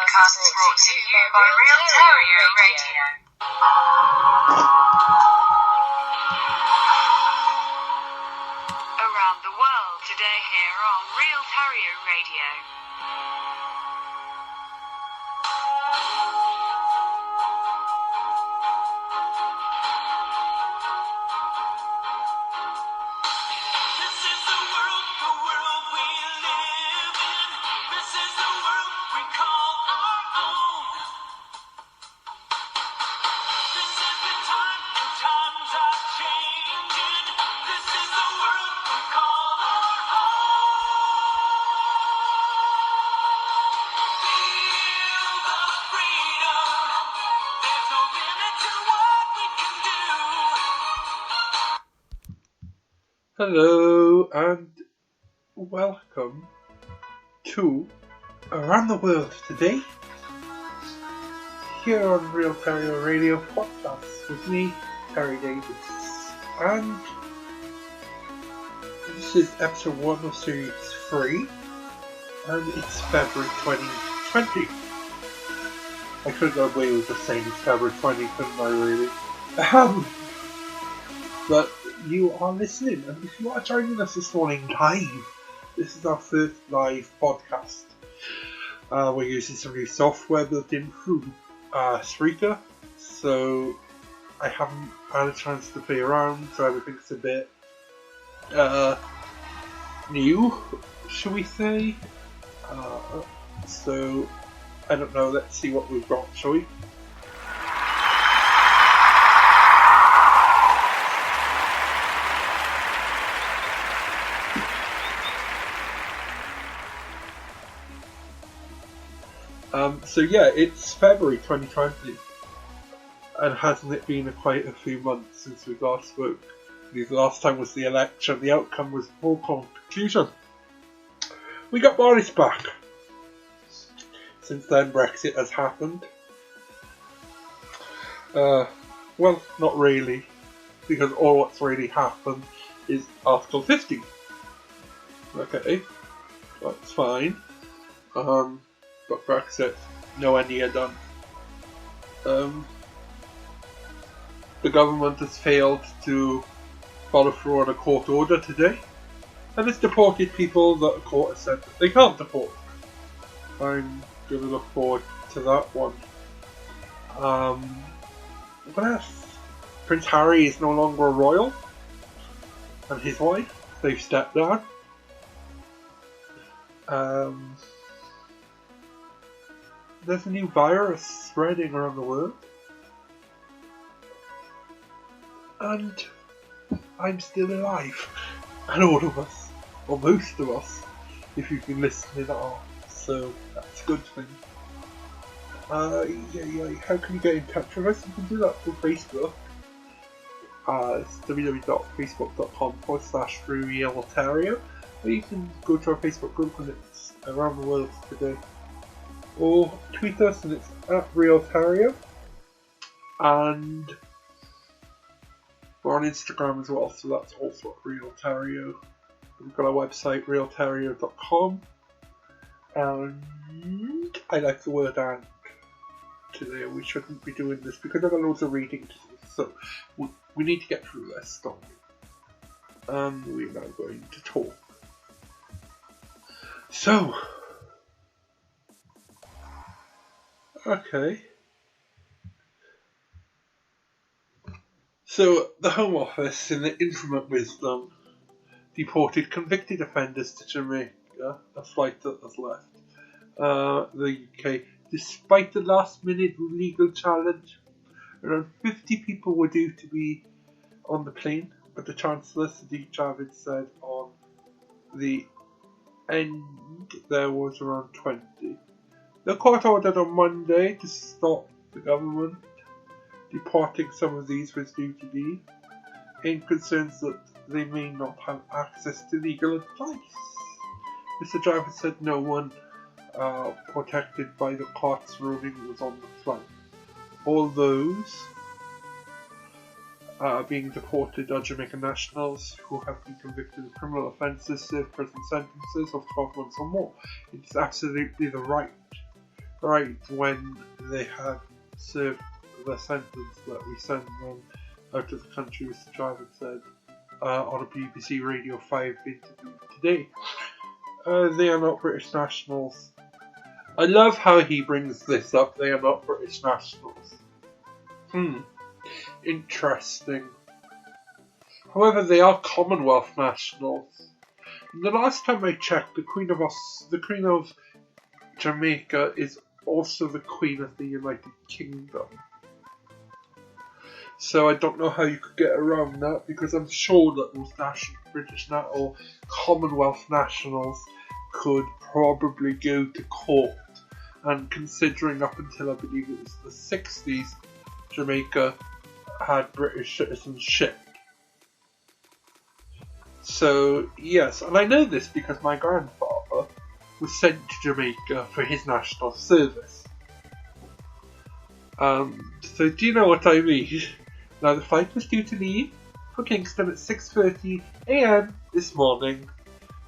podcast is brought to you by Real Terrier Radio. Around the world today here on Real Terrier Radio. Hello and welcome to Around the World Today here on Real Terrier Radio Podcast with me, Terry Davis, and this is episode 1 of series 3 and it's February 2020. I could have got away with just saying it's February 20, couldn't I really? But you are listening, and if you are joining us this morning live, this is our first live podcast. We're using some new software built in through Spreaker, so I haven't had a chance to play around, so everything's a bit new, shall we say. So, I don't know, let's see what we've got, shall we? So yeah, it's February 2020, and hasn't it been quite a few months since we last spoke? The last time was the election, the outcome was foregone conclusion. We got Boris back. Since then, Brexit has happened. Well, not really, because all what's really happened is Article 50. Okay, that's fine. But Brexit, nowhere near done. The government has failed to follow through on a court order today, and it's deported people that the court has said that they can't deport. I'm going to look forward to that one. What else? Prince Harry is no longer a royal, and his wife, they've stepped down. There's a new virus spreading around the world, and I'm still alive, and all of us, or most of us, if you've been listening are, so that's a good thing. How can you get in touch with us? You can do that through Facebook. It's www.facebook.com/RealTerrier, or you can go to our Facebook group and it's Around the World Today. Or tweet us and it's @RealTerrier, and we're on Instagram as well, so that's also @RealTerrier. We've got our website realterrier.com, and I like the word "and" today. We shouldn't be doing this because I've got loads of reading to do, so we need to get through this, don't we? And we're now going to talk. So, okay. So, the Home Office, in the infinite wisdom, deported convicted offenders to Jamaica, a flight that has left the UK. Despite the last-minute legal challenge, around 50 people were due to be on the plane, but the Chancellor, Sadiq Javid, said on the end there was around 20. The court ordered on Monday to stop the government deporting some of these with due to leave, in concerns that they may not have access to legal advice. Mr. Javid said no one protected by the court's ruling was on the flight. All those being deported are Jamaican nationals who have been convicted of criminal offences, served prison sentences of 12 months or more. It is absolutely the right right when they had served the sentence that we sent them out of the country, Mr. Travis said on a BBC Radio 5 interview today. They are not British nationals. I love how he brings this up. They are not British nationals. Interesting. However, they are Commonwealth nationals. The last time I checked, the Queen of Jamaica is also the Queen of the United Kingdom. So I don't know how you could get around that, because I'm sure that those British or Commonwealth nationals could probably go to court. And considering up until I believe it was the 60s, Jamaica had British citizenship. So, yes, and I know this because my grandfather was sent to Jamaica for his national service. So do you know what I mean? Now, the flight was due to leave for Kingston at 6:30 AM this morning.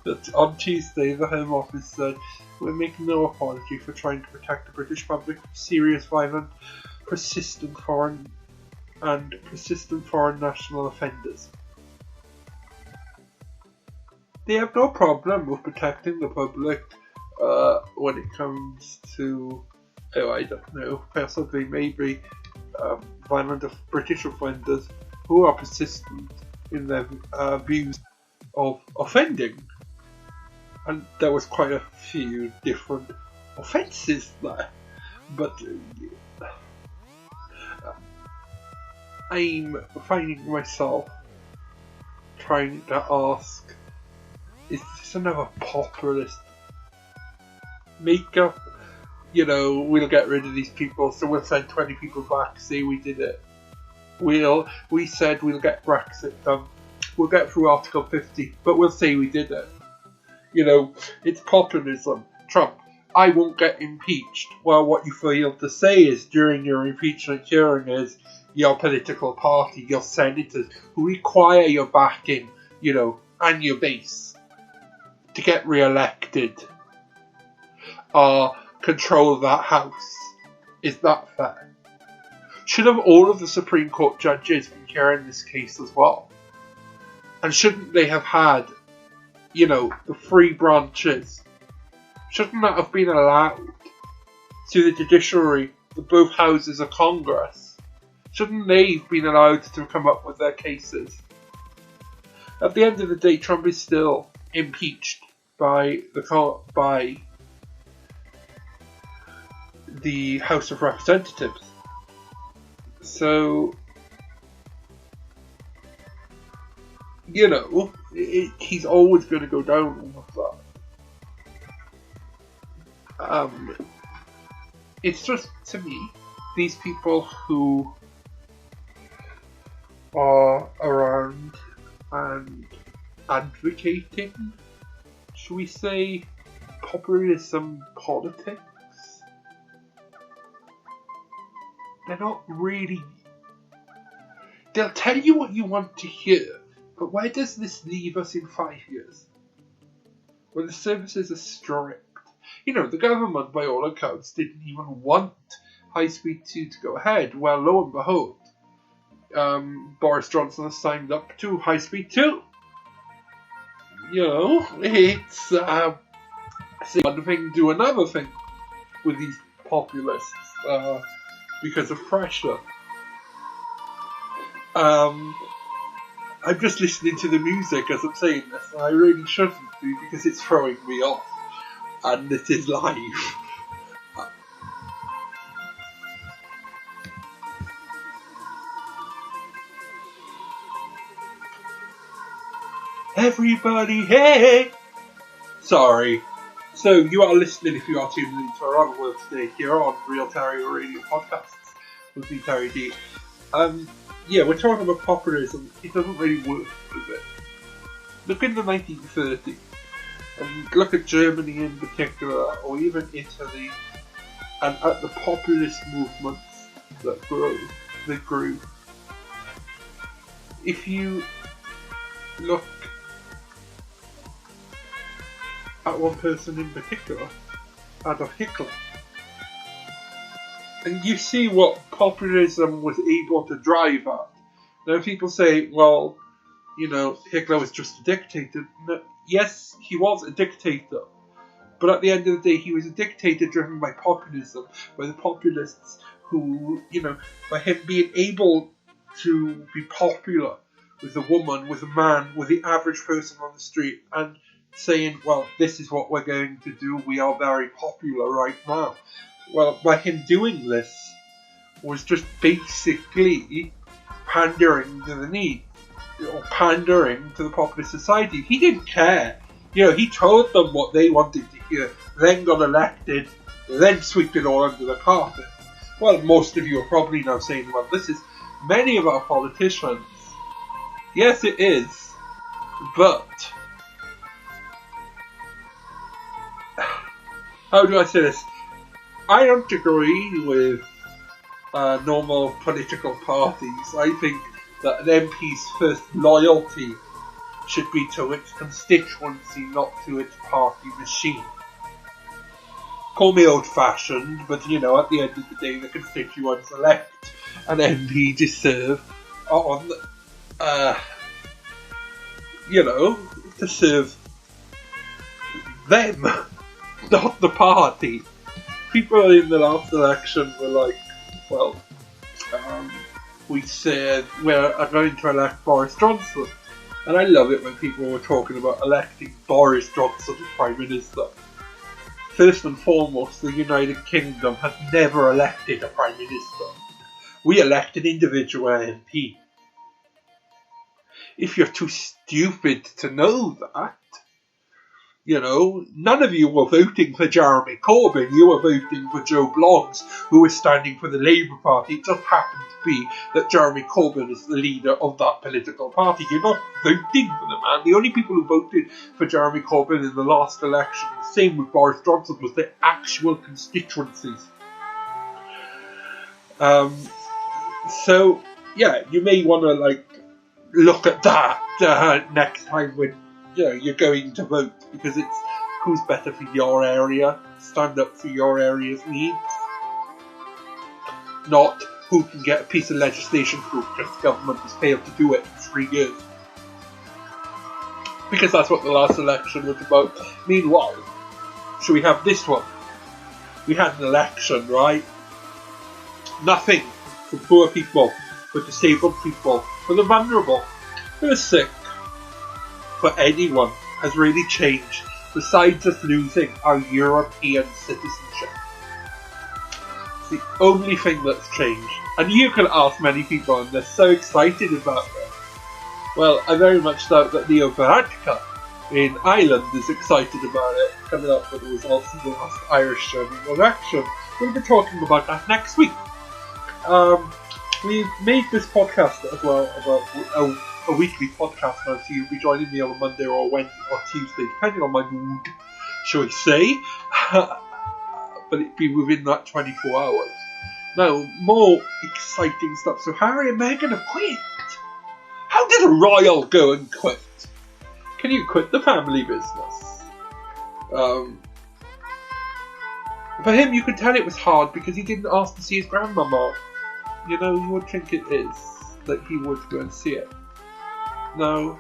But on Tuesday, the Home Office said, "We're making no apology for trying to protect the British public from serious, violent, persistent foreign national offenders. They have no problem with protecting the public when it comes to, I don't know, possibly maybe violent British offenders who are persistent in their views of offending." And there was quite a few different offences there. But I'm finding myself trying to ask, is this another populist makeup? You know, we'll get rid of these people, so we'll send 20 people back, say we did it. We said we'll get Brexit done. We'll get through Article 50, but we'll say we did it. You know, it's populism. Trump, I won't get impeached. Well, what you fail to say is during your impeachment hearing is your political party, your senators, who require your backing, you know, and your base to get re-elected, control that house. Is that fair? Should have all of the Supreme Court judges been hearing this case as well? And shouldn't they have had, you know, the three branches? Shouldn't that have been allowed to the judiciary, the both houses of Congress? Shouldn't they have been allowed to come up with their cases? At the end of the day, Trump is still impeached by the House of Representatives. So, you know, he's always going to go down with that. It's just, to me, these people who are around and advocating, should we say, populism politics, they're not really... They'll tell you what you want to hear, but where does this leave us in 5 years? When the services are stripped. You know, the government, by all accounts, didn't even want High Speed 2 to go ahead. Well, lo and behold, Boris Johnson has signed up to High Speed 2. You know, it's say one thing, do another thing with these populists because of pressure. I'm just listening to the music as I'm saying this, and I really shouldn't be because it's throwing me off, and it is live. Everybody, hey! Sorry. So, you are listening, if you are tuning into our other world today, here on Real Terrio Radio Podcasts with me, Terry D. Yeah, we're talking about populism. It doesn't really work, does it? Look in the 1930s, and look at Germany in particular, or even Italy, and at the populist movements that grew. If you look at one person in particular, Adolf Hitler, And you see what populism was able to drive at. Now people say, well, Hitler was just a dictator. No, yes, he was a dictator. But at the end of the day, he was a dictator driven by populism, by the populists who, by him being able to be popular with a woman, with a man, with the average person on the street, and saying, well, this is what we're going to do, we are very popular right now. Well, by him doing this was just basically pandering to the needs, or pandering to the populist society. He didn't care. He told them what they wanted to hear, then got elected, then swept it all under the carpet. Well, most of you are probably now saying, well, this is many of our politicians. Yes, it is. But how do I say this? I don't agree with normal political parties. I think that an MP's first loyalty should be to its constituency, not to its party machine. Call me old-fashioned, but at the end of the day, the constituents elect an MP to serve on, to serve them, not the party. People in the last election were like, well, we said we're going to elect Boris Johnson. And I love it when people were talking about electing Boris Johnson as Prime Minister. First and foremost, the United Kingdom has never elected a Prime Minister. We elect an individual MP. If you're too stupid to know that, none of you were voting for Jeremy Corbyn, you were voting for Joe Bloggs, who was standing for the Labour Party. It just happened to be that Jeremy Corbyn is the leader of that political party. You're not voting for the man. The only people who voted for Jeremy Corbyn in the last election, the same with Boris Johnson, was their actual constituencies. So, yeah, you may want to, look at that next time when you're going to vote, because it's who's better for your area, stand up for your area's needs, not who can get a piece of legislation through because the government has failed to do it in 3 years. Because that's what the last election was about. Meanwhile, should we have this one? We had an election, right? Nothing for poor people, for disabled people, for the vulnerable, for the sick, for anyone has really changed, besides us losing our European citizenship. It's the only thing that's changed. And you can ask many people, and they're so excited about it. Well, I very much doubt that Leo Varadkar in Ireland is excited about it, coming up with the results of the last Irish general election. We'll be talking about that next week. We've made this podcast as well about a weekly podcast now, so you'll be joining me on a Monday or a Wednesday or Tuesday, depending on my mood, shall we say. But it'd be within that 24 hours. Now, more exciting stuff. So Harry and Meghan have quit. How did a royal go and quit? Can you quit the family business? For him, you could tell it was hard because he didn't ask to see his grandmama. You would think it is that he would go and see it. No.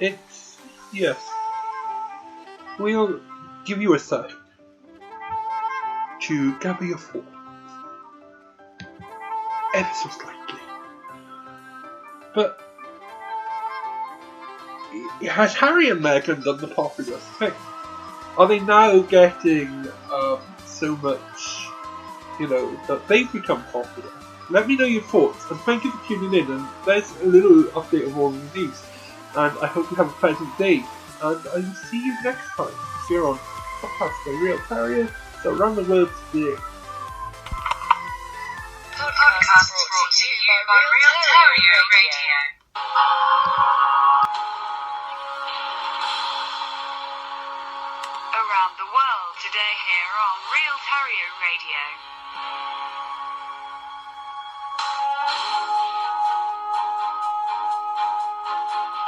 It's... yes. We'll give you a second to gather your thoughts. Ever so slightly. But has Harry and Meghan done the popular thing? Are they now getting so much, that they've become popular? Let me know your thoughts, and thank you for tuning in. And there's a little update of all the news. And I hope you have a pleasant day. And I will see you next time here on Podcast by Real Terrier. So around the world today. Podcast brought to you by Real Terrier Radio. Around the world today here on Real Terrier Radio.